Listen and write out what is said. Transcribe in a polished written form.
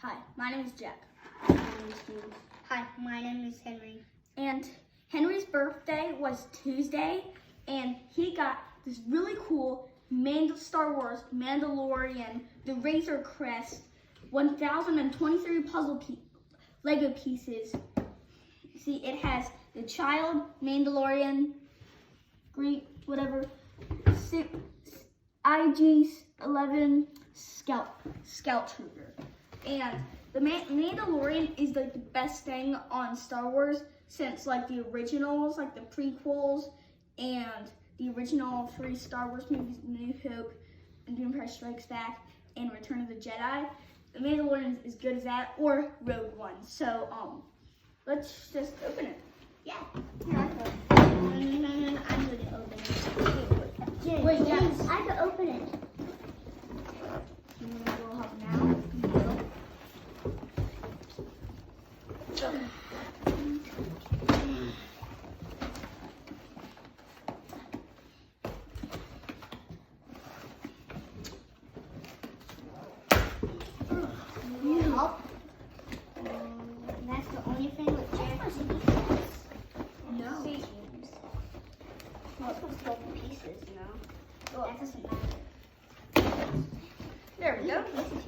Hi, my name is Jack. My name is James. Hi, my name is Henry. And Henry's birthday was Tuesday, and he got this really cool Star Wars Mandalorian, the Razor Crest, 1,023 Lego pieces. See, it has the child, Mandalorian, Greek, whatever, IG-11 Scout Trooper. And the Mandalorian is like the best thing on Star Wars since like the originals, like the prequels, and the original 3 Star Wars movies, New Hope, and Empire Strikes Back, and Return of the Jedi. The Mandalorian is as good as that, or Rogue One. So let's just open it. Yeah. No, I'm going to open it. James, Wait, yes. I have to open it. We'll help now. You help? That's the only thing with James. No. See, James. Well, it's supposed to go in pieces, you know? That doesn't matter. There we go. Pieces